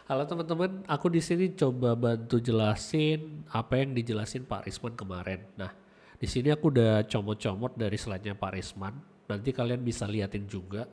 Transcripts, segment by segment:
Halo teman-teman, aku di sini coba bantu jelasin apa yang dijelasin Pak Risman kemarin. Nah, di sini aku udah comot-comot dari slide-nya Pak Risman. Nanti kalian bisa liatin juga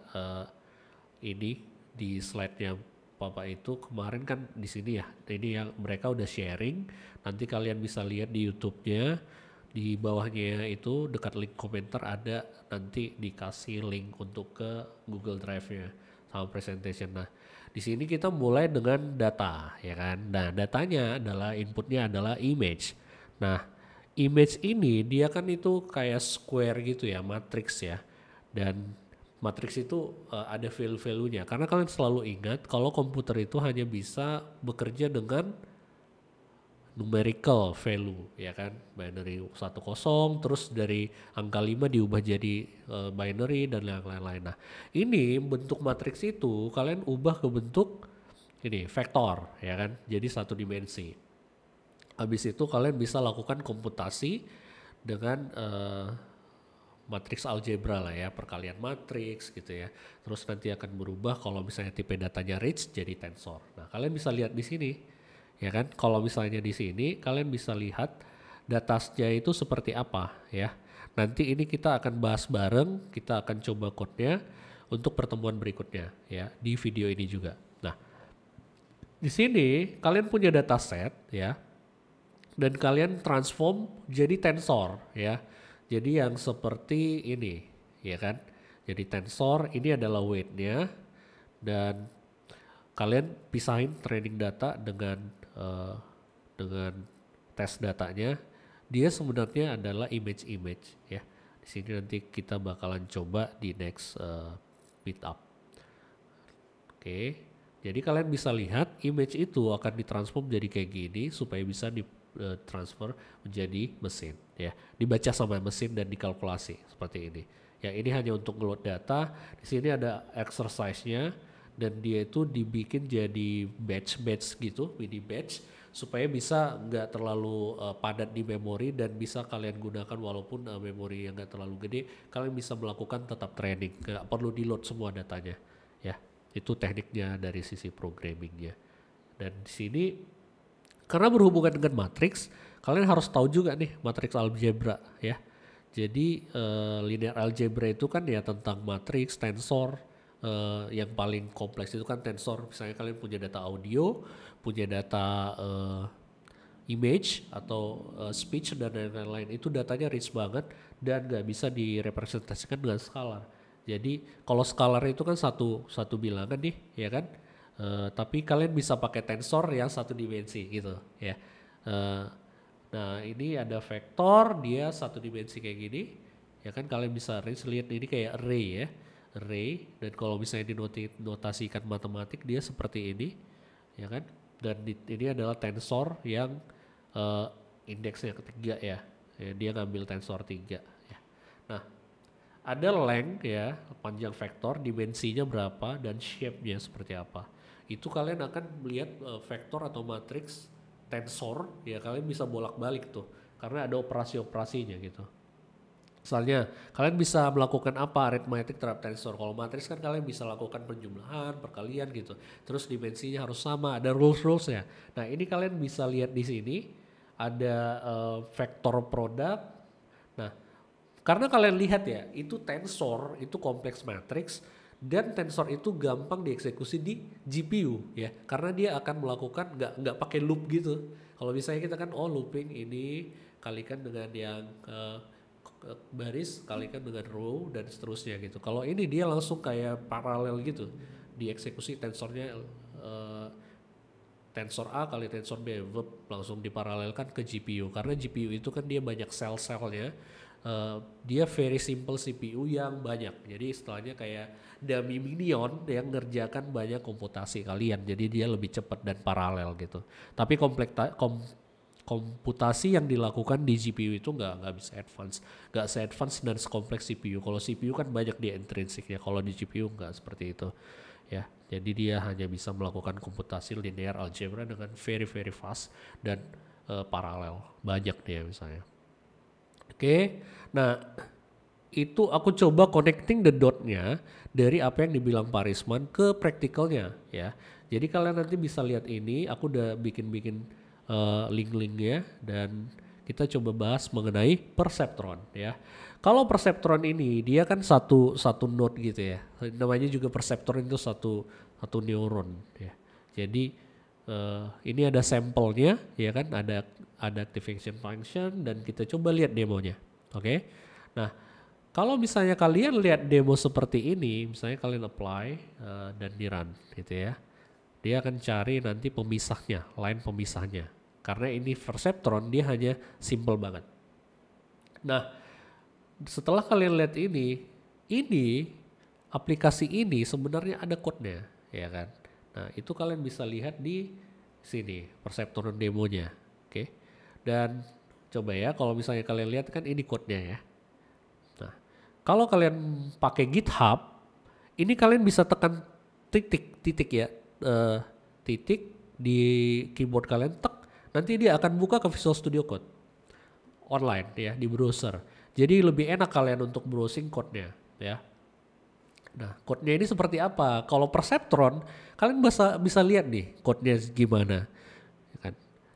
ini di slide-nya Bapak itu kemarin kan di sini ya. Ini yang mereka udah sharing. Nanti kalian bisa lihat di YouTube-nya. Di bawahnya itu dekat link komentar ada nanti dikasih link untuk ke Google Drive-nya sama presentation. Nah, di sini kita mulai dengan data, ya kan? Nah, datanya adalah inputnya adalah image. Nah, image ini dia kan itu kayak square gitu ya, matrix ya. Dan matrix itu ada value-value-nya. Karena kalian selalu ingat kalau komputer itu hanya bisa bekerja dengan numerical value, ya kan, binary 1 0, terus dari angka 5 diubah jadi binary dan lain-lain. Nah, ini bentuk matriks itu kalian ubah ke bentuk ini vektor, ya kan, jadi satu dimensi. Habis itu kalian bisa lakukan komputasi dengan matriks algebra lah ya, perkalian matriks gitu ya. Terus nanti akan berubah kalau misalnya tipe datanya rich jadi tensor. Nah, kalian bisa lihat di sini. Ya kan? Kalau misalnya di sini kalian bisa lihat datasnya itu seperti apa ya. Nanti ini kita akan bahas bareng, kita akan coba code-nya untuk pertemuan berikutnya ya di video ini juga. Nah, di sini kalian punya dataset ya dan kalian transform jadi tensor ya. Jadi yang seperti ini ya kan. Jadi tensor ini adalah weight-nya dan kalian pisahin training data dengan tes datanya. Dia sebenarnya adalah image ya. Di sini nanti kita bakalan coba di next meetup. Oke. Jadi kalian bisa lihat image itu akan ditransform jadi kayak gini supaya bisa ditransfer menjadi mesin ya. Dibaca sama mesin dan dikalkulasi seperti ini. Ya, ini hanya untuk load data. Di sini ada exercise-nya dan dia itu dibikin jadi batch gitu, mini batch supaya bisa nggak terlalu padat di memori dan bisa kalian gunakan walaupun memori yang nggak terlalu gede, kalian bisa melakukan tetap training, nggak perlu di load semua datanya ya. Itu tekniknya dari sisi programmingnya. Dan di sini karena berhubungan dengan matriks, kalian harus tahu juga nih matriks algebra ya. Jadi linear algebra itu kan ya tentang matriks, tensor, yang paling kompleks itu kan tensor. Misalnya kalian punya data audio, punya data image atau speech dan lain-lain, itu datanya rich banget dan gak bisa direpresentasikan dengan scalar. Jadi kalau scalar itu kan satu bilangan nih ya kan, tapi kalian bisa pakai tensor yang satu dimensi gitu ya. Nah ini ada vektor, dia satu dimensi kayak gini ya kan, kalian bisa lihat ini kayak array ya, array. Dan kalau misalnya dinotasikan matematik dia seperti ini ya kan. Dan ini adalah tensor yang indeksnya ketiga ya. Dia ngambil tensor 3 ya. Nah, ada length ya, panjang vektor, dimensinya berapa dan shape-nya seperti apa. Itu kalian akan melihat vektor atau matriks tensor ya, kalian bisa bolak-balik tuh karena ada operasi-operasinya gitu. Misalnya kalian bisa melakukan apa arithmetic terhadap tensor. Kalau matriks kan kalian bisa lakukan penjumlahan, perkalian gitu. Terus dimensinya harus sama, ada rules-rulesnya. Nah ini kalian bisa lihat di sini ada vektor produk. Nah karena kalian lihat ya, itu tensor, itu kompleks matriks dan tensor itu gampang dieksekusi di GPU ya, karena dia akan melakukan nggak pakai loop gitu. Kalau misalnya kita kan looping ini kalikan dengan yang baris kalikan dengan row dan seterusnya gitu. Kalau ini dia langsung kayak paralel gitu, dieksekusi tensornya tensor A kali tensor B langsung diparalelkan ke GPU karena GPU itu kan dia banyak sel-selnya. Dia very simple CPU yang banyak, jadi istilahnya kayak dummy minion yang ngerjakan banyak komputasi kalian, jadi dia lebih cepat dan paralel gitu. Tapi komputasi yang dilakukan di GPU itu nggak bisa advance, nggak se-advance dan sekompleks CPU. Kalau CPU kan banyak di intrinsiknya, kalau di GPU nggak seperti itu ya. Jadi dia hanya bisa melakukan komputasi linear algebra dengan very very fast dan paralel, banyak dia misalnya. Oke, nah itu aku coba connecting the dot-nya dari apa yang dibilang Pak Risman ke praktikalnya ya. Jadi kalian nanti bisa lihat ini, aku udah bikin-bikin link-linknya dan kita coba bahas mengenai perceptron ya. Kalau perceptron ini dia kan satu node gitu ya. Namanya juga perceptron itu satu neuron ya. Jadi ini ada sampelnya ya kan, ada activation function dan kita coba lihat demonya. Oke. Nah, kalau misalnya kalian lihat demo seperti ini, misalnya kalian apply dan di run gitu ya. Dia akan cari nanti pemisahnya, line pemisahnya. Karena ini perceptron dia hanya simple banget. Nah, setelah kalian lihat ini aplikasi ini sebenarnya ada code-nya, ya kan? Nah, itu kalian bisa lihat di sini, perceptron demonya. Oke. Dan coba ya, kalau misalnya kalian lihat kan ini code-nya ya. Nah, kalau kalian pakai GitHub, ini kalian bisa tekan titik ya, titik di keyboard kalian, nanti dia akan buka ke Visual Studio Code online ya di browser. Jadi lebih enak kalian untuk browsing code-nya ya. Nah, code-nya ini seperti apa? Kalau Perceptron, kalian bisa lihat nih code-nya gimana. Ya kan?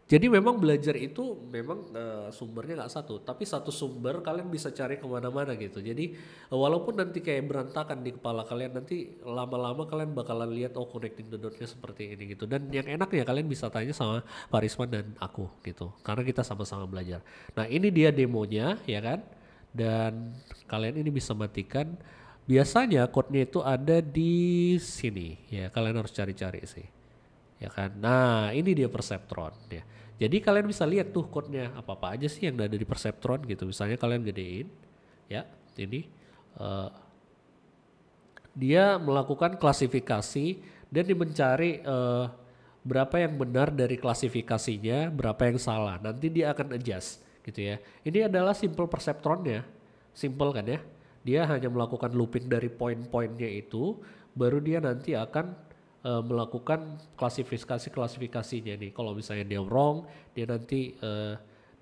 Jadi memang belajar itu memang sumbernya nggak satu, tapi satu sumber kalian bisa cari kemana-mana gitu. Jadi walaupun nanti kayak berantakan di kepala kalian, nanti lama-lama kalian bakalan lihat connecting the dot-nya seperti ini gitu. Dan yang enak ya kalian bisa tanya sama Pak Risman dan aku gitu, karena kita sama-sama belajar. Nah ini dia demonya ya kan, dan kalian ini bisa matikan. Biasanya code-nya itu ada di sini ya, kalian harus cari-cari sih. Ya kan. Nah, ini dia Perceptron ya. Jadi kalian bisa lihat tuh code-nya apa-apa aja sih yang ada di Perceptron gitu. Misalnya kalian gedein ya, ini dia melakukan klasifikasi dan dia mencari berapa yang benar dari klasifikasinya, berapa yang salah. Nanti dia akan adjust gitu ya. Ini adalah simple Perceptron-nya. Simple kan ya. Dia hanya melakukan looping dari poin-poinnya itu, baru dia nanti akan melakukan klasifikasinya nih. Kalau misalnya dia wrong, dia nanti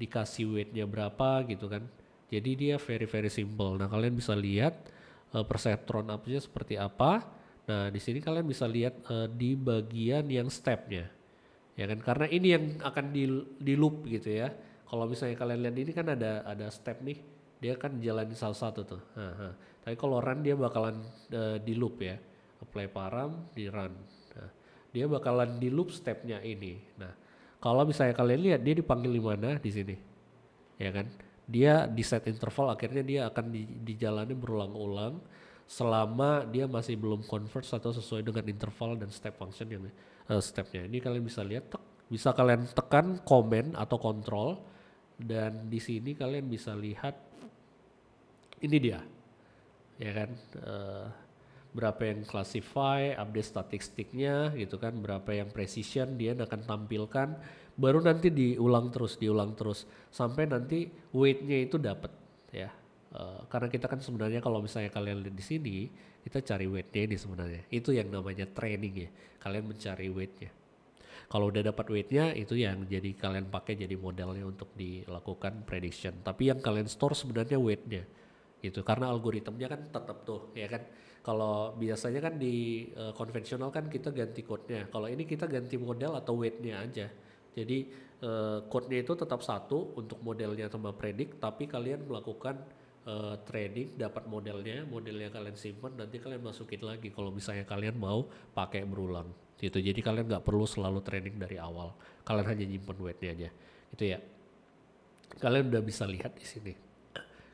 dikasih weight-nya berapa gitu kan. Jadi dia very simple. Nah kalian bisa lihat perceptron up-nya seperti apa. Nah di sini kalian bisa lihat di bagian yang step-nya, ya kan. Karena ini yang akan di loop gitu ya. Kalau misalnya kalian lihat ini kan ada step nih, dia kan jalanin salah satu tuh. Tapi kalau run dia bakalan di loop ya. Apply param, di run. Nah, dia bakalan di loop stepnya ini. Nah, kalau misalnya kalian lihat dia dipanggil di mana di sini, ya kan? Dia di set interval, akhirnya dia akan dijalani berulang-ulang selama dia masih belum converge atau sesuai dengan interval dan step function yang stepnya. Ini kalian bisa lihat, bisa kalian tekan command atau control, dan di sini kalian bisa lihat ini dia, ya kan? Berapa yang classify, update statistiknya gitu kan, berapa yang precision dia akan tampilkan, baru nanti diulang terus sampai nanti weight-nya itu dapat ya. Karena kita kan sebenarnya kalau misalnya kalian lihat di sini, kita cari weight-nya ini sebenarnya. Itu yang namanya training ya. Kalian mencari weight-nya. Kalau udah dapat weight-nya itu yang jadi kalian pakai jadi modelnya untuk dilakukan prediction. Tapi yang kalian store sebenarnya weight-nya. Gitu, karena algoritmnya kan tetap tuh ya kan. Kalau biasanya kan di konvensional kan kita ganti code-nya. Kalau ini kita ganti model atau weight-nya aja. Jadi code-nya itu tetap satu untuk modelnya sama predik, tapi kalian melakukan training, dapat modelnya kalian simpan, nanti kalian masukin lagi kalau misalnya kalian mau pakai berulang gitu. Jadi kalian nggak perlu selalu training dari awal, kalian hanya nyimpan weight-nya aja gitu ya. Kalian udah bisa lihat di sini.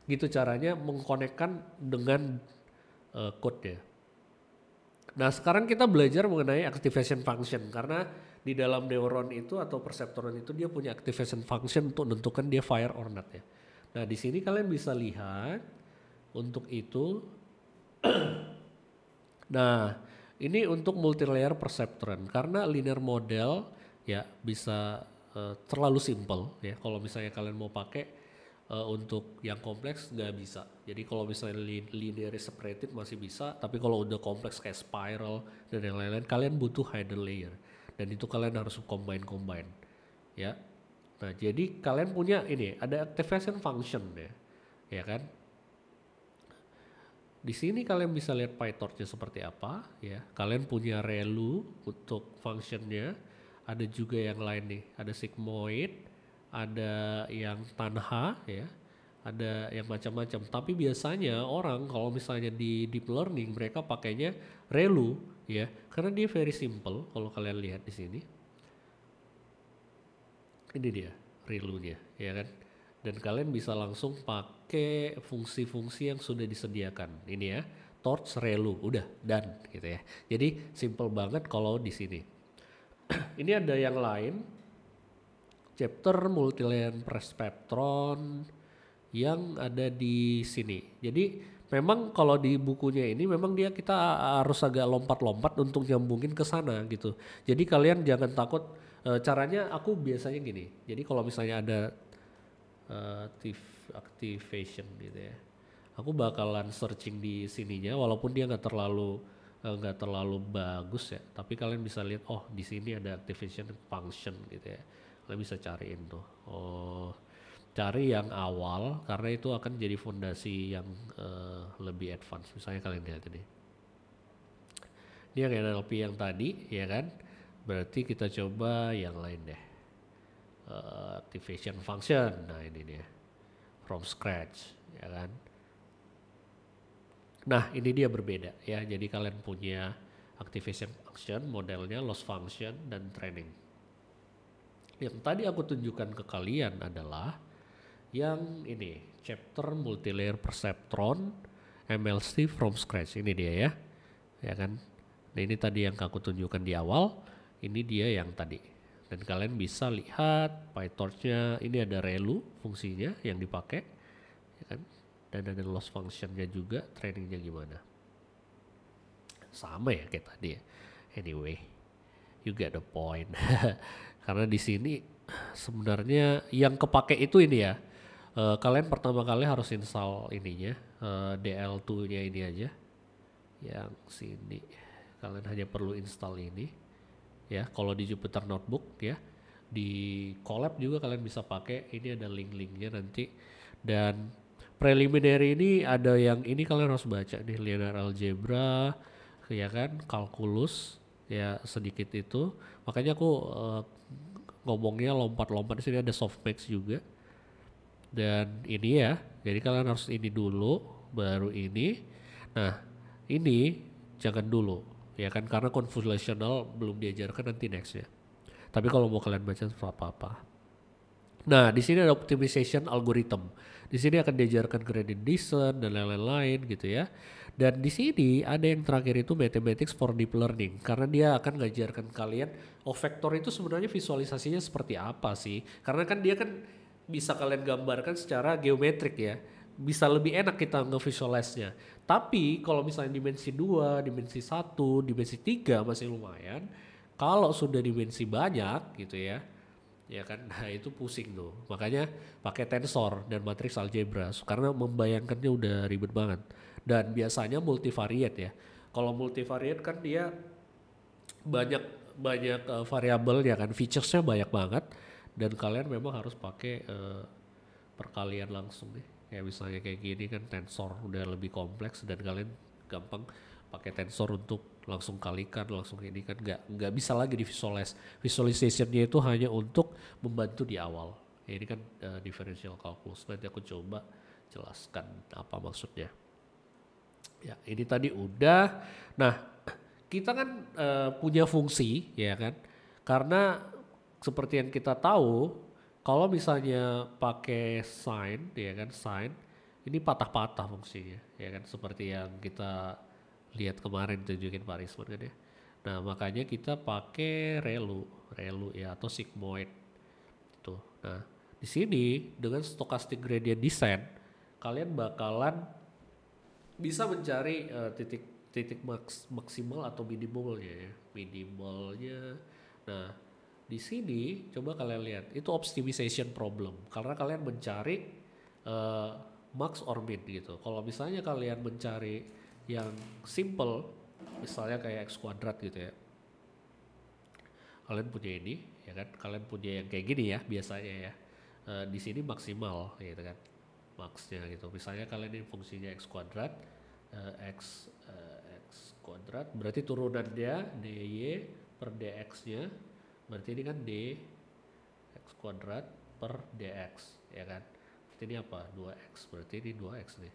Gitu caranya mengkonekkan dengan code-nya. Nah sekarang kita belajar mengenai activation function, karena di dalam neuron itu atau perceptron itu dia punya activation function untuk menentukan dia fire or not ya. Nah di sini kalian bisa lihat untuk itu. Nah ini untuk multi-layer perceptron, karena linear model ya bisa terlalu simple ya. Kalau misalnya kalian mau pakai untuk yang kompleks nggak bisa. Jadi kalau misalnya linear separated masih bisa, tapi kalau udah kompleks kayak spiral dan yang lain-lain, kalian butuh hidden layer. Dan itu kalian harus combine ya. Nah jadi kalian punya ini ada activation function ya kan. Di sini kalian bisa lihat PyTorch-nya seperti apa ya. Kalian punya ReLU untuk functionnya. Ada juga yang lain nih. Ada sigmoid, ada yang Tanha ya. Ada yang macam-macam. Tapi biasanya orang kalau misalnya di deep learning mereka pakainya ReLU ya. Karena dia very simple kalau kalian lihat di sini. Ini dia ReLU-nya ya kan. Dan kalian bisa langsung pakai fungsi-fungsi yang sudah disediakan. Ini ya, torch ReLU, udah done gitu ya. Jadi simple banget kalau di sini. Ini ada yang lain, chapter multilayer perceptron yang ada di sini. Jadi memang kalau di bukunya ini memang kita harus agak lompat-lompat untuk nyambungin ke sana gitu. Jadi kalian jangan takut. Caranya aku biasanya gini. Jadi kalau misalnya ada activation gitu ya. Aku bakalan searching di sininya walaupun dia nggak terlalu bagus ya. Tapi kalian bisa lihat di sini ada activation function gitu ya. Kalian bisa cariin tuh. Cari yang awal karena itu akan jadi fondasi yang lebih advance. Misalnya kalian lihat ini. Ini yang NLP yang tadi ya kan. Berarti kita coba yang lain deh. Activation function, nah ini dia from scratch ya kan. Nah ini dia berbeda ya, jadi kalian punya activation function, modelnya loss function dan training. Yang tadi aku tunjukkan ke kalian adalah yang ini chapter multilayer perceptron MLC from scratch, ini dia ya kan. Nah ini tadi yang aku tunjukkan di awal, ini dia yang tadi. Dan kalian bisa lihat PyTorch-nya, ini ada ReLU fungsinya yang dipakai, ya kan? Dan ada loss function-nya juga, trainingnya gimana. Sama ya kayak tadi ya. Anyway, you get the point. Karena di sini sebenarnya yang kepake itu ini ya. Kalian pertama kali harus install ininya, DL2-nya ini aja. Yang sini, kalian hanya perlu install ini. Ya, kalau di Jupyter Notebook ya, di Colab juga kalian bisa pakai. Ini ada link-linknya nanti. Dan preliminary ini ada yang ini kalian harus baca nih, linear algebra, ya kan, kalkulus, ya sedikit itu. Makanya aku ngomongnya lompat-lompat. Di sini ada softmax juga. Dan ini ya, jadi kalian harus ini dulu, baru ini. Nah, ini jangan dulu. Ya kan karena convolutional belum diajarkan, nanti next ya. Tapi kalau mau kalian baca apa-apa. Nah di sini ada optimization algorithm. Di sini akan diajarkan gradient descent dan lain-lain gitu ya. Dan di sini ada yang terakhir itu mathematics for deep learning, karena dia akan ngajarkan kalian vektor itu sebenarnya visualisasinya seperti apa sih. Karena kan dia kan bisa kalian gambarkan secara geometrik ya. Bisa lebih enak kita nge-visualize-nya. Tapi kalau misalnya dimensi 2, dimensi 1, dimensi 3 masih lumayan. Kalau sudah dimensi banyak gitu ya kan, nah itu pusing tuh. Makanya pakai tensor dan matriks algebra karena membayangkannya udah ribet banget. Dan biasanya multivariate ya. Kalau multivariate kan dia banyak variabel ya kan, featuresnya banyak banget. Dan kalian memang harus pakai perkalian langsung nih. Kayak misalnya kayak gini kan tensor udah lebih kompleks dan kalian gampang pakai tensor untuk langsung kalikan, langsung ini kan nggak bisa lagi di visualizationnya itu hanya untuk membantu di awal. Ya, ini kan differential calculus, nanti aku coba jelaskan apa maksudnya. Ya ini tadi udah. Nah kita kan punya fungsi ya kan, karena seperti yang kita tahu kalau misalnya pakai sign ya kan, sign ini patah-patah fungsinya ya kan, seperti yang kita lihat kemarin tunjukin Pak Risman kan ya. Nah makanya kita pakai ReLU ya atau sigmoid tuh. Nah di sini dengan stochastic gradient descent kalian bakalan bisa mencari titik maksimal atau minimalnya ya. Nah di sini coba kalian lihat itu optimization problem karena kalian mencari max or min gitu. Kalau misalnya kalian mencari yang simple misalnya kayak x kuadrat gitu ya, kalian punya ini ya kan, kalian punya yang kayak gini ya biasanya ya, di sini maksimal gitu kan, maxnya gitu. Misalnya kalian ini fungsinya x kuadrat X kuadrat berarti turunannya dy per dx-nya berarti ini kan dx kuadrat per dx ya kan, berarti ini apa 2x, berarti ini 2x nih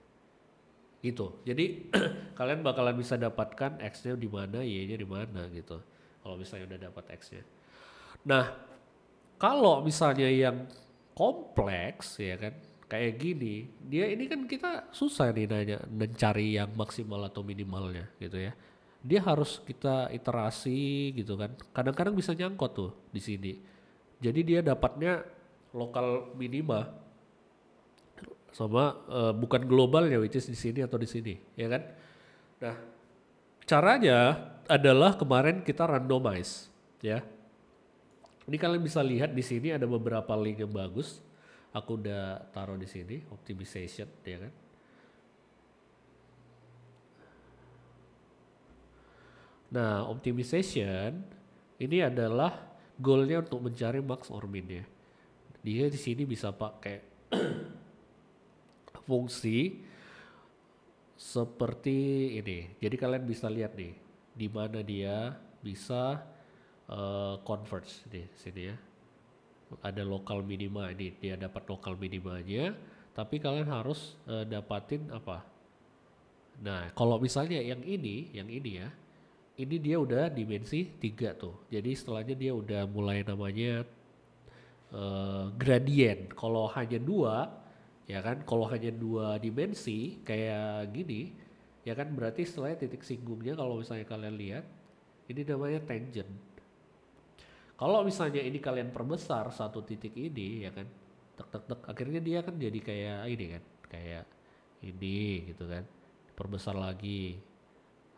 gitu. Jadi kalian bakalan bisa dapatkan x-nya di mana, y-nya di mana gitu kalau misalnya udah dapat x-nya. Nah kalau misalnya yang kompleks ya kan kayak gini, dia ini kan kita susah nih nanya mencari yang maksimal atau minimalnya gitu ya. Dia harus kita iterasi gitu kan. Kadang-kadang bisa nyangkut tuh di sini. Jadi dia dapatnya lokal minima sama bukan globalnya, which is di sini atau di sini, ya kan? Nah, caranya adalah kemarin kita randomize, ya. Ini kalian bisa lihat di sini ada beberapa link yang bagus. Aku udah taruh di sini, optimization, ya kan? Nah, optimization ini adalah goalnya untuk mencari max or min ya. Dia di sini bisa pakai fungsi seperti ini. Jadi kalian bisa lihat nih, di mana dia bisa converge di sini ya. Ada lokal minima ini, dia dapat lokal minimanya, tapi kalian harus dapatin apa? Nah, kalau misalnya yang ini ya, ini dia udah dimensi 3 tuh. Jadi setelahnya dia udah mulai namanya gradient. Kalau hanya 2, ya kan? Kalau hanya 2 dimensi kayak gini, ya kan berarti setelahnya titik singgungnya kalau misalnya kalian lihat, ini namanya tangent. Kalau misalnya ini kalian perbesar satu titik ini, ya kan? Tek tek tek, akhirnya dia kan jadi kayak ini kan, kayak ini gitu kan. Perbesar lagi.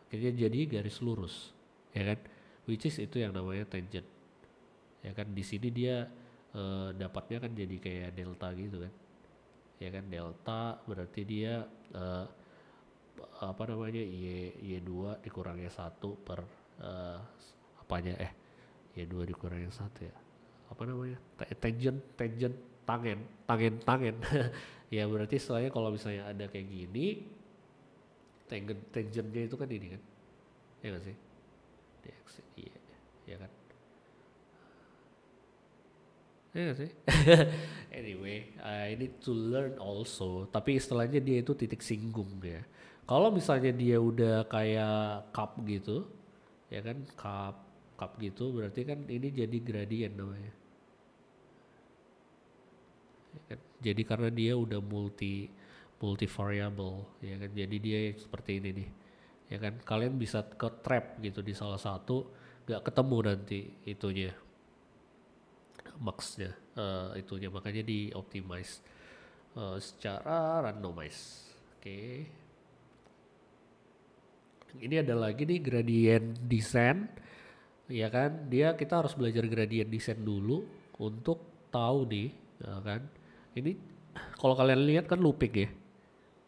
Akhirnya jadi garis lurus, ya kan? Which is itu yang namanya tangent. Ya kan di sini dia dapatnya kan jadi kayak delta gitu kan. Ya kan delta berarti dia apa namanya y2 dikurangnya 1 per apanya y2 dikurangnya 1 ya. Apa namanya? Tangent tangen. Ya berarti setelahnya kalau misalnya ada kayak gini tangentnya itu kan ini kan. Ya nggak sih? Dx iya ya kan. Ya nggak sih? Anyway, I need to learn also. Tapi istilahnya dia itu titik singgung ya. Kalau misalnya dia udah kayak cup gitu, ya kan cup gitu, berarti kan ini jadi gradient namanya. Ya kan? Jadi karena dia udah multi variable, ya kan. Jadi dia seperti ini nih, ya kan. Kalian bisa ke trap gitu di salah satu, nggak ketemu nanti itunya maxnya itunya, makanya di optimize secara randomize. Oke. Ini ada lagi nih gradient descent, ya kan? Kita harus belajar gradient descent dulu untuk tahu nih, ya kan? Ini kalau kalian lihat kan looping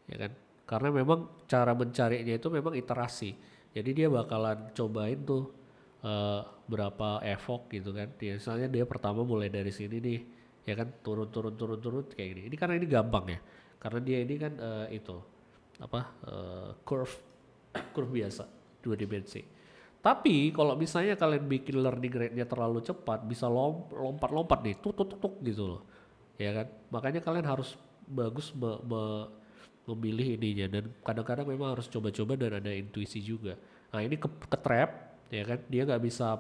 ya kan? Karena memang cara mencarinya itu memang iterasi. Jadi dia bakalan cobain tuh berapa evok gitu kan. Misalnya dia pertama mulai dari sini nih, ya kan turun kayak gini. Ini karena ini gampang ya. Karena dia ini kan itu apa curve biasa 2 dimensi. Tapi kalau misalnya kalian bikin learning rate-nya terlalu cepat, bisa lompat-lompat nih, tuk gitu loh. Ya kan? Makanya kalian harus bagus memilih ininya, dan kadang-kadang memang harus coba-coba dan ada intuisi juga. Nah, ini ke trap, ya kan? Dia nggak bisa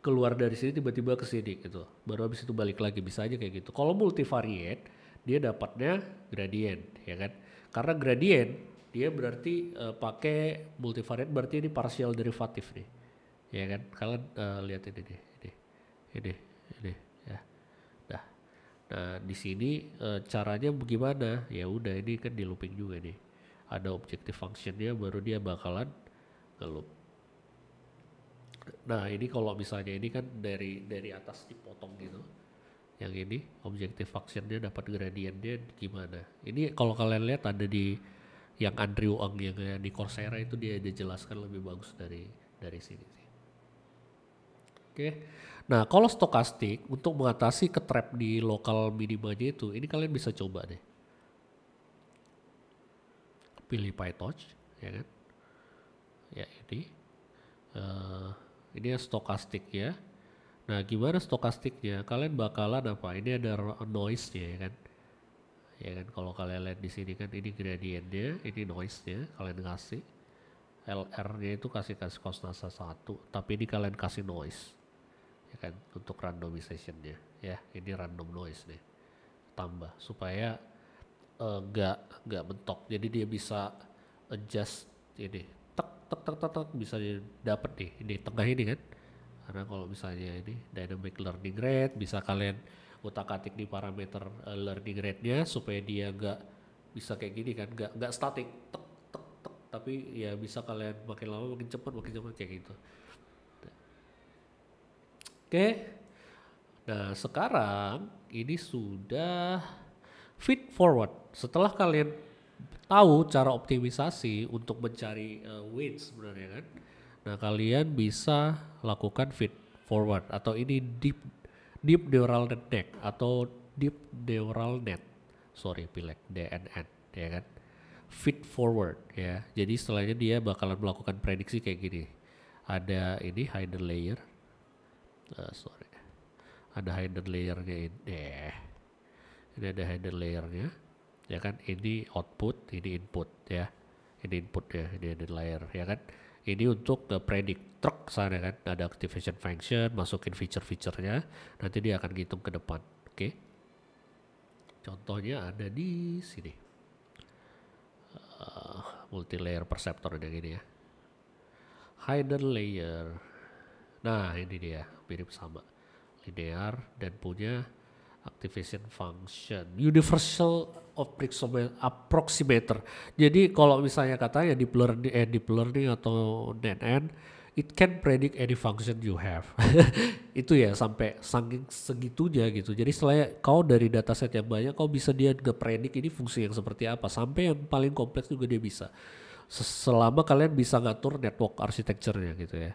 keluar dari sini tiba-tiba ke sini gitu. Baru habis itu balik lagi, bisa aja kayak gitu. Kalau multivariate, dia dapatnya gradient, ya kan? Karena gradient dia berarti pakai multivariate, berarti ini partial derivatif nih, ya kan? Kalian lihat ini ya. Nah di sini caranya bagaimana? Ya udah, ini kan di looping juga nih. Ada objective functionnya, baru dia bakalan nge-loop. Nah ini kalau misalnya ini kan dari atas dipotong gitu. Yang ini objective functionnya dapat gradientnya gimana? Ini kalau kalian lihat ada di yang Andrew Ng yang di Coursera itu, dia jelaskan lebih bagus dari sini sih. Oke. Nah, kalau stokastik untuk mengatasi ketrap di lokal minimanya itu, ini kalian bisa coba deh. pilih PyTorch, ya kan? Ya ini stokastik ya. Nah, gimana stokastiknya? Kalian bakalan apa? Ini ada noise-nya ya kan? Ya kan, kalau kalian lihat di sini kan ini gradientnya, ini noise-nya kalian kasih. LR-nya itu kasih cosnasa 1, tapi ini kalian kasih noise. Ya kan, untuk randomization-nya. Ya, ini random noise nih. Tambah supaya nggak mentok. Jadi dia bisa adjust ini. Tek bisa dapat nih ini tengah ini kan. Karena kalau misalnya ini dynamic learning rate bisa kalian utak-atik di parameter learning rate-nya supaya dia nggak bisa kayak gini kan, nggak static tek, tapi ya bisa kalian makin lama makin cepat kayak gitu. Oke. Nah, sekarang ini sudah feed forward. Setelah kalian tahu cara optimisasi untuk mencari weight sebenarnya kan. Nah, kalian bisa lakukan feed forward atau ini deep neural net atau deep neural net. Sorry, pilek DNN ya kan. Feed forward ya. Jadi setelahnya dia bakalan melakukan prediksi kayak gini. Ada ini hidden layer. Sorry. Ada hidden layernya ini. Ini ada hidden layernya. Ya kan, ini output, ini input ya. Ini input ya, ini hidden layer ya kan. Ini untuk predict truk sana kan, ada activation function, masukin feature-featurenya, nanti dia akan ngitung ke depan. Oke. Contohnya ada di sini. Multi layer perceptor yang gini ya. Hidden layer. Nah, ini dia, mirip sama. Linear dan punya activation function, universal approximator. Jadi kalau misalnya katanya deep learning atau NNN, it can predict any function you have. Itu ya sampai saking segitunya gitu. Jadi setelah kau dari dataset yang banyak, kau bisa dia nge-predict ini fungsi yang seperti apa. Sampai yang paling kompleks juga dia bisa. Selama kalian bisa ngatur network architecture-nya gitu ya.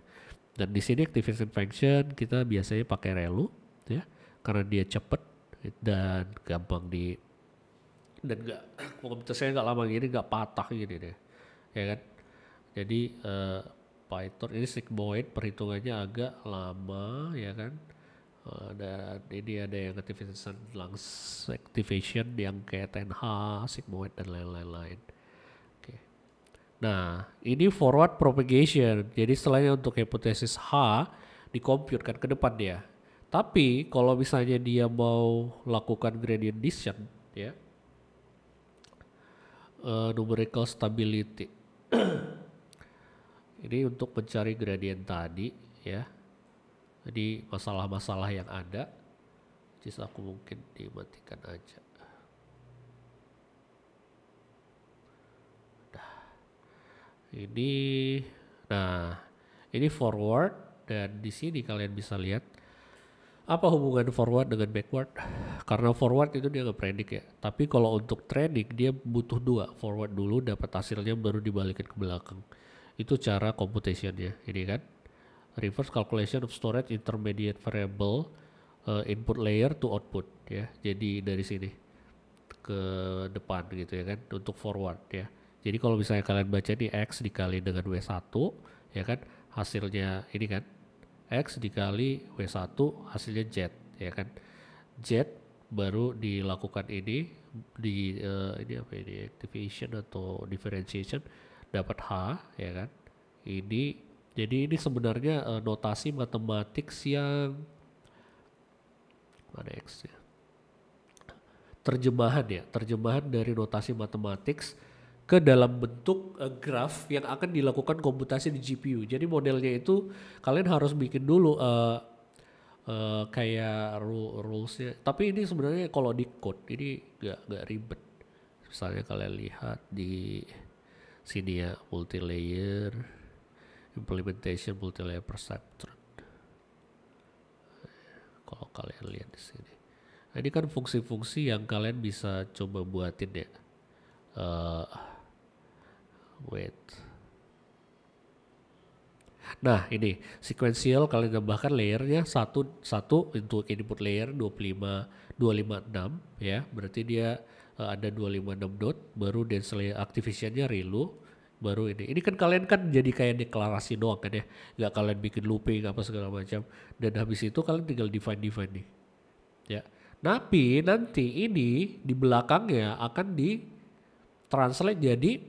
Dan di sini activation function kita biasanya pakai ReLU ya, karena dia cepet dan gampang dan nggak komputasinya nggak lama gini, nggak patah gini deh ya kan. Jadi Python ini sigmoid perhitungannya agak lama ya kan. Dan ini ada yang activation yang kayak 10H, sigmoid dan lain-lain. Oke. Nah, ini forward propagation. Jadi setelahnya untuk hipotesis H dikomput kan ke depan dia. Tapi kalau misalnya dia mau lakukan gradient descent ya, numerical stability. Ini untuk mencari gradient tadi ya. Jadi masalah-masalah yang ada, just aku mungkin dimatikan aja. Ini, nah ini forward dan di sini kalian bisa lihat apa hubungan forward dengan backward? Karena forward itu dia nge-predict ya. Tapi kalau untuk training dia butuh dua, forward dulu dapat hasilnya baru dibalikin ke belakang. Itu cara computationnya, ini kan. Reverse calculation of storage intermediate variable input layer to output ya. Jadi dari sini ke depan gitu ya kan untuk forward ya. Jadi kalau misalnya kalian baca nih X dikali dengan W1 ya kan, hasilnya ini kan X dikali W1 hasilnya Z ya kan. Z baru dilakukan ini di ini apa ini activation atau differentiation dapat H ya kan. Ini jadi ini sebenarnya notasi matematik yang mana X ya. Terjemahan dari notasi matematik ke dalam bentuk graf yang akan dilakukan komputasi di GPU. Jadi modelnya itu kalian harus bikin dulu kayak rulesnya. Tapi ini sebenarnya kalau di code ini gak ribet. Misalnya kalian lihat di sini ya, multi-layer implementation, multi-layer perceptron. Kalau kalian lihat di sini. Nah, ini kan fungsi-fungsi yang kalian bisa coba buatin ya. Wait. Nah ini sequential kalian tambahkan layernya satu untuk input layer 256 ya, berarti dia ada 256 dot, baru dance layer activation-nya relu, baru ini. Ini kan kalian kan jadi kayak deklarasi doang kan ya, nggak kalian bikin looping apa segala macam. Dan habis itu kalian tinggal define nih, ya. Tapi nanti ini di belakangnya akan di translate jadi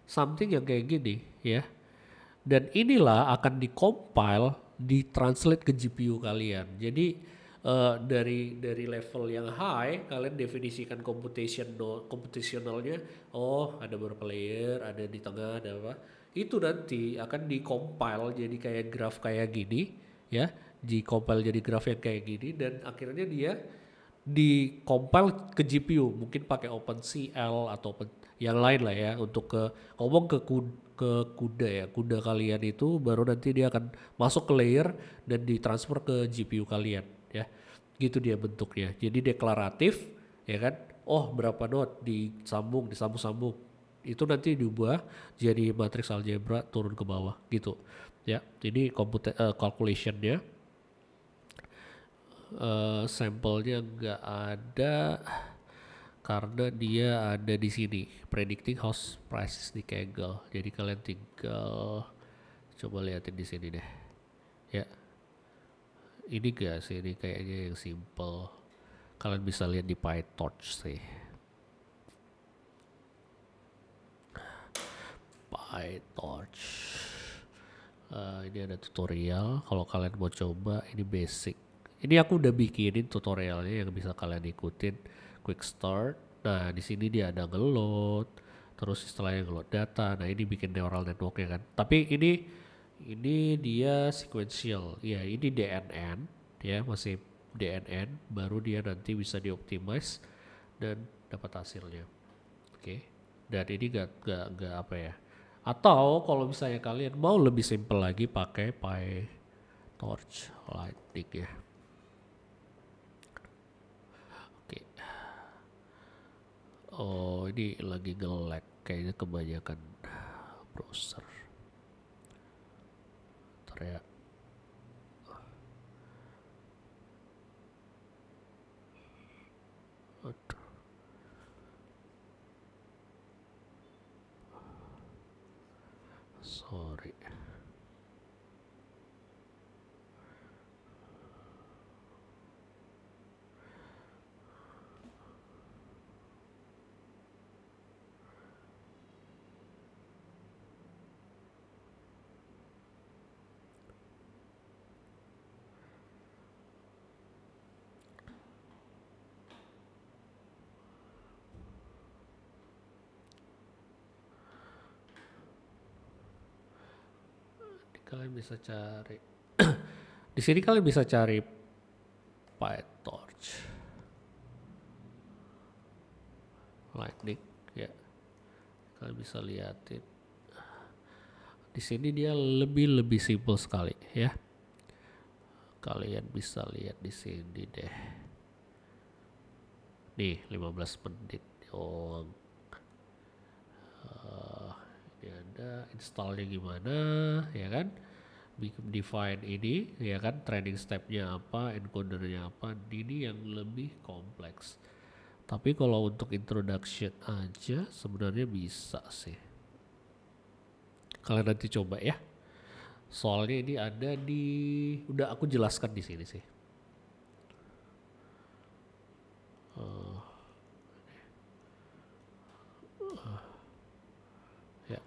something yang kayak gini ya. Dan inilah akan di-compile, di-translate ke GPU kalian. Jadi dari level yang high, kalian definisikan computationalnya, oh ada beberapa layer, ada di tengah, ada apa. Itu nanti akan di-compile jadi kayak graph kayak gini, ya. Di-compile jadi graph yang kayak gini, dan akhirnya dia di-compile ke GPU. Mungkin pakai OpenCL atau yang lain lah ya, untuk ngomong ke kuda ya, kuda kalian itu baru nanti dia akan masuk ke layer dan ditransfer ke GPU kalian ya. Gitu dia bentuknya. Jadi deklaratif ya kan. Oh berapa node disambung. Itu nanti diubah jadi matriks algebra turun ke bawah gitu. Ya. Jadi calculationnya sampelnya nggak ada karena dia ada di sini, predicting house prices di Kaggle. Jadi kalian tinggal coba liatin di sini deh. Ya, ini gak sih, ini kayaknya yang simple. Kalian bisa lihat di PyTorch sih. PyTorch. Ini ada tutorial. Kalau kalian mau coba, ini basic. Ini aku udah bikinin tutorialnya yang bisa kalian ikutin. Quick start. Nah di sini dia ada ngeload, terus setelahnya ngeload data. Nah ini bikin neural networknya kan. Tapi ini dia sequential. Ya ini DNN, ya masih DNN. Baru dia nanti bisa dioptimize dan dapat hasilnya. Oke. Dan ini gak apa ya. Atau kalau misalnya kalian mau lebih simple lagi pakai PyTorch Lightning ya. Oh ini lagi nge-lag, kayaknya kebanyakan browser. Ntar ya. Aduh. Sorry. Kalian bisa cari di sini, kalian bisa cari PyTorch Lightning ya. Kalian bisa liatin di sini, dia lebih simple sekali ya. Kalian bisa lihat di sini deh. Nih 15 menit. Oh, ini ada installnya gimana ya kan, define ini ya kan, training stepnya apa, encodernya apa. Ini yang lebih kompleks. Tapi kalau untuk introduction aja sebenarnya bisa sih. Kalian nanti coba ya. Soalnya ini ada udah aku jelaskan di sini sih. Ya.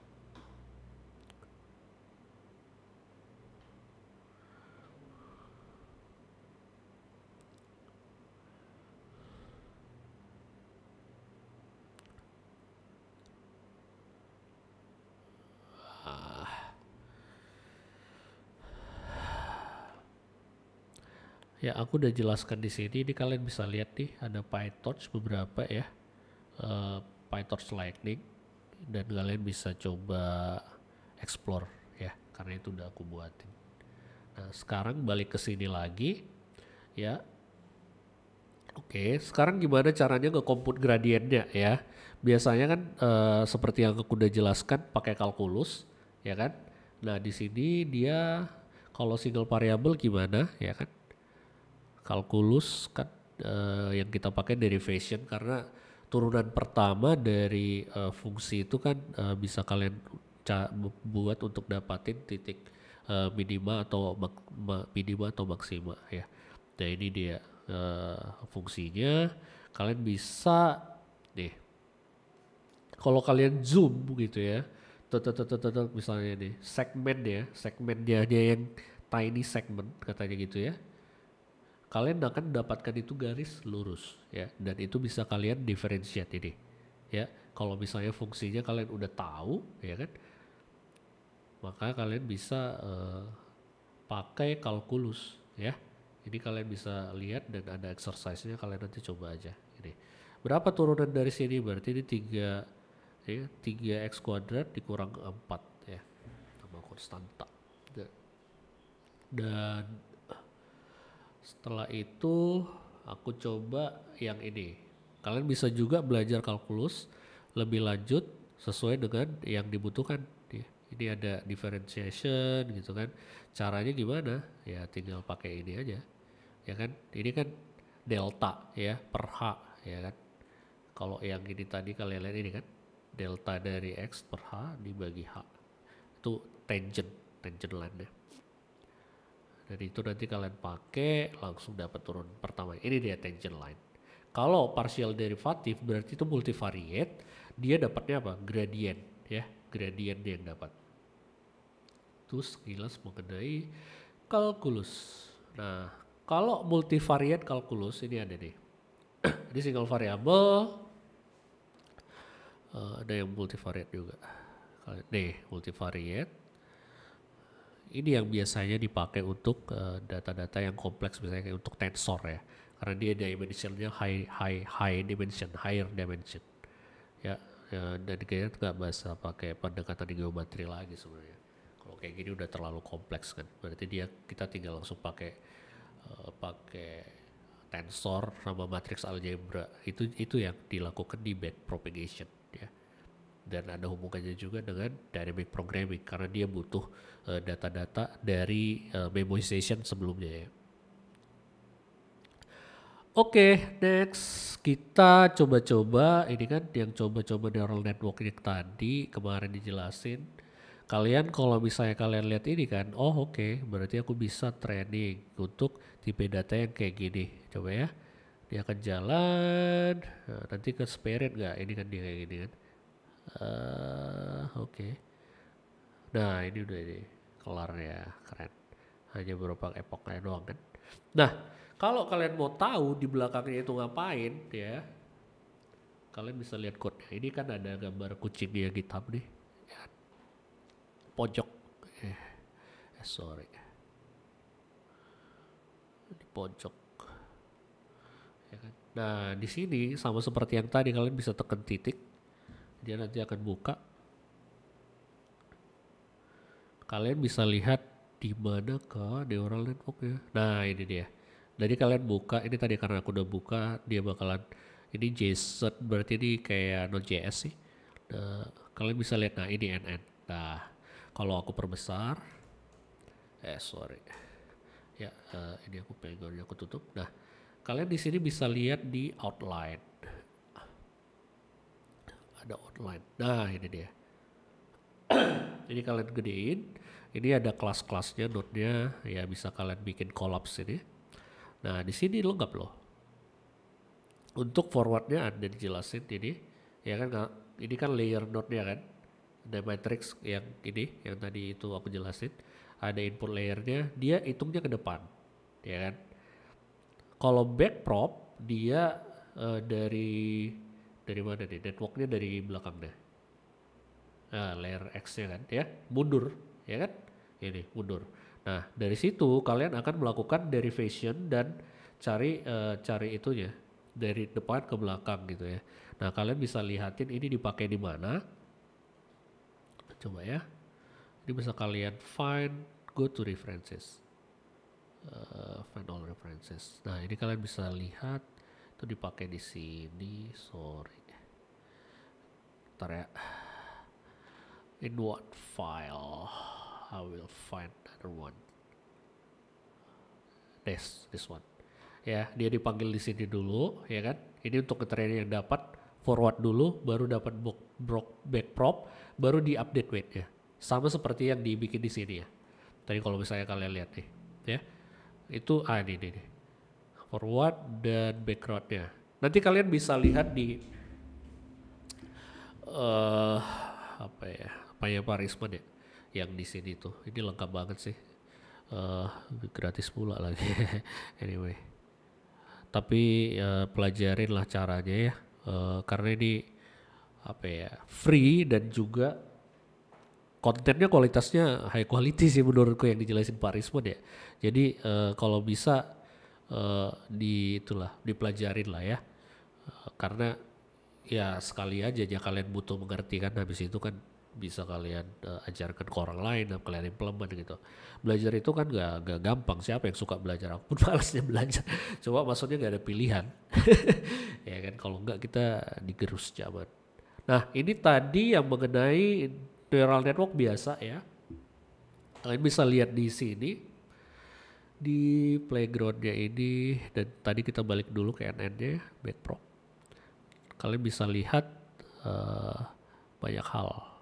Ya aku udah jelaskan di sini. Ini kalian bisa lihat nih, ada PyTorch beberapa ya, PyTorch Lightning, dan kalian bisa coba explore ya, karena itu udah aku buatin. Nah sekarang balik ke sini lagi ya. Oke, sekarang gimana caranya nge-compute gradiennya ya? Biasanya kan seperti yang aku udah jelaskan pakai kalkulus, ya kan? Nah di sini dia kalau single variable gimana, ya kan? Kalkulus kan yang kita pakai derivation karena turunan pertama dari fungsi itu kan bisa kalian buat untuk dapatin titik minima atau minima atau maksima ya. Nah ini dia fungsinya. Kalian bisa nih kalau kalian zoom gitu ya, misalnya nih segmennya aja yang tiny segment katanya gitu ya, kalian akan mendapatkan itu garis lurus ya, dan itu bisa kalian differentiate ini ya. Kalau misalnya fungsinya kalian udah tahu ya kan, maka kalian bisa pakai kalkulus ya. Ini kalian bisa lihat dan ada exercise-nya, kalian nanti coba aja ini. Berapa turunan dari sini? Berarti ini 3 ya, 3x kuadrat dikurang 4 ya, sama konstanta. Dan setelah itu aku coba yang ini. Kalian bisa juga belajar kalkulus lebih lanjut sesuai dengan yang dibutuhkan. Ini ada differentiation gitu kan. Caranya gimana? Ya tinggal pakai ini aja. Ya kan? Ini kan delta ya per H ya kan. Kalau yang ini tadi kalian lihat ini kan. Delta dari X per H dibagi H. Itu tangent line-nya. Dan itu nanti kalian pakai langsung dapat turun pertama. Ini dia tangent line. Kalau partial derivatif berarti itu multivariate, dia dapatnya apa? Gradient ya, gradient dia yang dapat. Itu sekilas mengenai kalkulus. Nah, kalau multivariate kalkulus ini ada nih. Ini single variable, ada yang multivariate juga. Nih, multivariate. Ini yang biasanya dipakai untuk data-data yang kompleks, misalnya kayak untuk tensor ya, karena dia dimensionnya higher dimension ya, dan kayaknya nggak bisa pakai pendekatan geometri lagi sebenarnya. Kalau kayak gini udah terlalu kompleks kan, berarti kita tinggal langsung pakai tensor sama matrix algebra. Itu yang dilakukan di backpropagation ya. Dan ada hubungannya juga dengan dynamic programming karena dia butuh data-data dari memoization sebelumnya ya. Oke, next kita coba-coba ini kan yang coba-coba neural network yang tadi kemarin dijelasin. Kalian kalau misalnya kalian lihat ini kan, oh oke, berarti aku bisa training untuk tipe data yang kayak gini. Coba ya, dia akan jalan, nah, nanti ke spirit nggak? Ini kan dia kayak gini kan. Oke. Nah ini udah ini kelar ya, keren. Hanya beberapa epoknya doang kan. Nah kalau kalian mau tahu di belakangnya itu ngapain ya, kalian bisa lihat code-nya. Ini kan ada gambar kucing di GitHub nih. Ya. Pojok. Sorry. Di pojok. Ya kan? Nah di sini sama seperti yang tadi, kalian bisa tekan titik. Dia nanti akan buka. Kalian bisa lihat di mana ke neural network ya. Nah ini dia. Jadi kalian buka, ini tadi karena aku udah buka, dia bakalan, ini JSON berarti ini kayak Node.js sih. Nah, kalian bisa lihat, nah ini NN. Nah kalau aku perbesar, sorry. Ya ini aku pengen aku tutup. Nah kalian di sini bisa lihat di outline. Ada outline. Nah ini dia. Ini kalian gedein, ini ada kelas-kelasnya, node-nya, ya bisa kalian bikin collapse ini. Nah di sini lengkap loh. Untuk forwardnya ada dijelasin ini, ya kan? Ini kan layer node-nya kan, ada matrix yang ini, yang tadi itu aku jelasin. Ada input layernya, dia hitungnya ke depan, ya kan? Kalau backprop dia dari mana nih? Networknya dari belakang deh. Nah, layer X-nya kan ya, mundur ya kan, ini mundur. Nah dari situ kalian akan melakukan derivation dan cari itunya dari depan ke belakang gitu ya. Nah kalian bisa lihatin ini dipakai di mana, coba ya. Ini bisa kalian go to references, find all references. Nah ini kalian bisa lihat Itu dipakai di sini, sorry. Ntar ya. In one file, I will find another one. This one. Ya, dia dipanggil di sini dulu, ya kan? Ini untuk keterangan yang dapat forward dulu, baru dapat back prop, baru di update weightnya. Sama seperti yang dibikin di sini ya. Tadi kalau misalnya kalian lihat nih, ya, itu ini forward dan backgroundnya. Nanti kalian bisa lihat di apa ya Pak Risman ya, yang di sini tuh. Ini lengkap banget sih. Gratis pula lagi. Anyway, tapi pelajarin lah caranya ya, karena ini free dan juga kontennya kualitasnya high quality sih menurutku yang dijelasin Pak Risman ya. Jadi kalau bisa dipelajarin lah ya, karena ya sekali aja kalian butuh mengerti kan, habis itu kan bisa kalian ajarkan ke orang lain dan kalian implement gitu. Belajar itu kan gak gampang, siapa yang suka belajar, aku pun malasnya belajar. Coba maksudnya gak ada pilihan. Ya kan, kalau enggak kita digerus zaman. Nah ini tadi yang mengenai neural network biasa ya. Kalian bisa lihat di sini di playgroundnya ini, dan tadi kita balik dulu ke NN-nya backprop. Kalian bisa lihat banyak hal.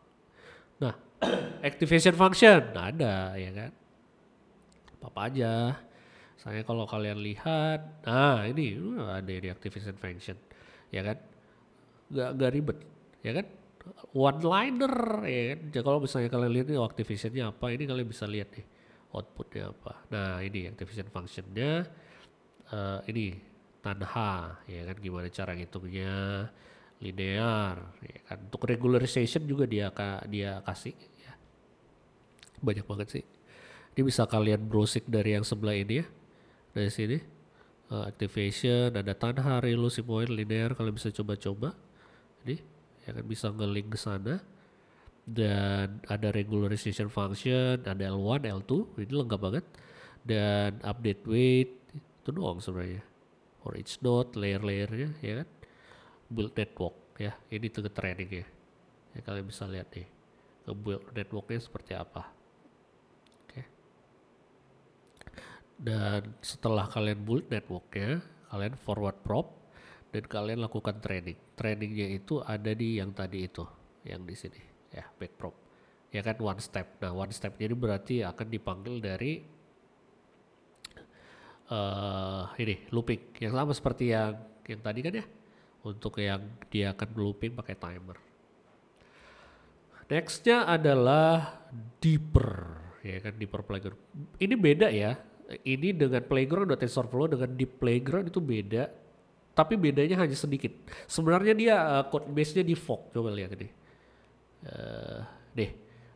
Nah, activation function ada ya kan, apa aja. Saya kalau kalian lihat, nah ini ada di activation function ya kan, gak ribet ya kan, one liner ya kan. Jadi kalau misalnya kalian lihat ini activationnya apa, ini kalian bisa lihat nih outputnya apa. Nah ini activation functionnya, ini tanha ya kan, gimana cara ngitungnya, linear ya kan. Untuk regularization juga dia kasih ya. Banyak banget sih. Ini bisa kalian browsing dari yang sebelah ini ya, dari sini activation, ada tanha, relu, simoid, linear. Kalian bisa coba-coba ini ya kan, bisa nge-link ke sana. Dan ada regularization function, ada L1, L2, ini lengkap banget. Dan update weight, itu doang sebenarnya. For each node, layer-layernya ya kan. Build network ya, ini tuh training ya. Ya kalian bisa lihat nih, build networknya seperti apa. Oke. Dan setelah kalian build networknya, kalian forward prop dan kalian lakukan training. Trainingnya itu ada di yang tadi itu, yang di sini ya, back prop. Ya kan, one step. Nah one step jadi berarti akan dipanggil dari ini looping yang sama seperti yang tadi kan ya. Untuk yang dia akan looping pakai timer. Nextnya adalah deeper ya kan, deeper playground. Ini beda ya. Ini dengan playground dan TensorFlow dengan deep playground itu beda. Tapi bedanya hanya sedikit. Sebenarnya dia code base-nya di fork. Coba lihat ini.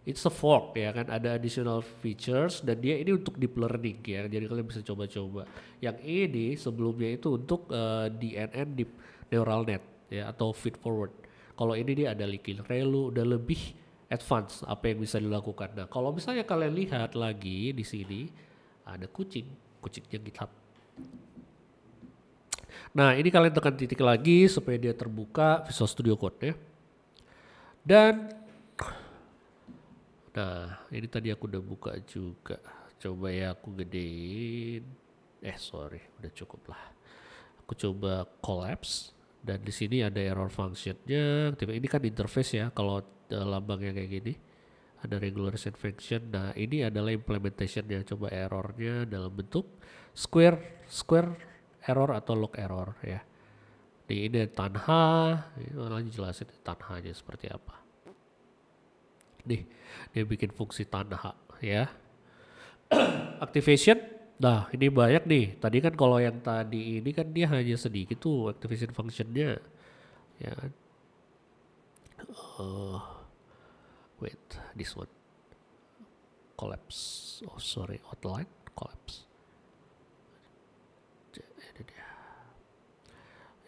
It's a fork ya kan, ada additional features dan dia ini untuk deep learning ya. Jadi kalian bisa coba-coba. Yang ini sebelumnya itu untuk DNN, deep neural net ya, atau feed forward. Kalau ini dia ada liquid relu, udah lebih advance apa yang bisa dilakukan. Nah kalau misalnya kalian lihat lagi di sini ada kucingnya GitHub. Nah ini kalian tekan titik lagi supaya dia terbuka Visual Studio Code ya. Dan nah ini tadi aku udah buka juga. Coba ya aku gedein. Sorry, udah cukup lah. Aku coba collapse dan di sini ada error functionnya. Ini kan interface ya. Kalau lambangnya kayak gini, ada regularization function. Nah ini adalah implementationnya. Coba errornya dalam bentuk square error atau log error ya. Ini tanha. Ini jelasin tanhanya seperti apa. Nih, dia bikin fungsi tanha ya. Activation, nah ini banyak nih. Tadi kan kalau yang tadi ini kan dia hanya sedikit tuh activation functionnya, ya kan. Wait, this one collapse. Oh sorry, outline collapse. Ini dia.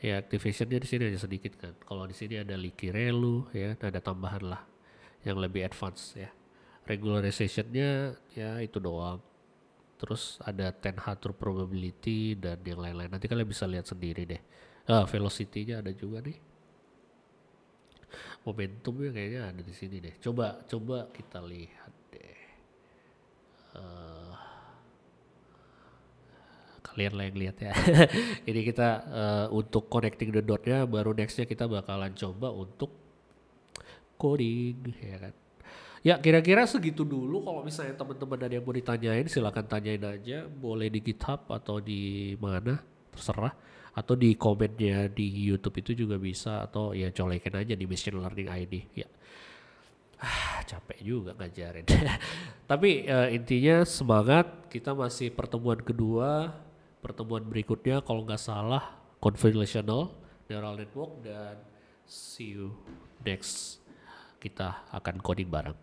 Ya activationnya di sini hanya sedikit kan. Kalau di sini ada liquid relu ya, ada tambahan lah yang lebih advance ya. Regularizationnya ya itu doang. Terus ada 10 true probability dan yang lain-lain. Nanti kalian bisa lihat sendiri deh Velocity-nya ada juga nih. Momentumnya kayaknya ada di sini deh. Coba kita lihat deh. Kalian lah yang lihat ya. Ini kita untuk connecting the dot-nya, baru nextnya kita bakalan coba untuk coding, ya kan. Ya kira-kira segitu dulu. Kalau misalnya teman-teman ada yang mau ditanyain, silakan tanyain aja. Boleh di GitHub atau di mana, terserah. Atau di komennya di YouTube itu juga bisa. Atau ya colekin aja di Machine Learning ID. Ya capek juga ngajarin. Tapi intinya semangat. Kita masih pertemuan kedua. Pertemuan berikutnya kalau nggak salah convolutional neural network, dan see you next. Kita akan coding bareng.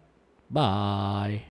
Bye.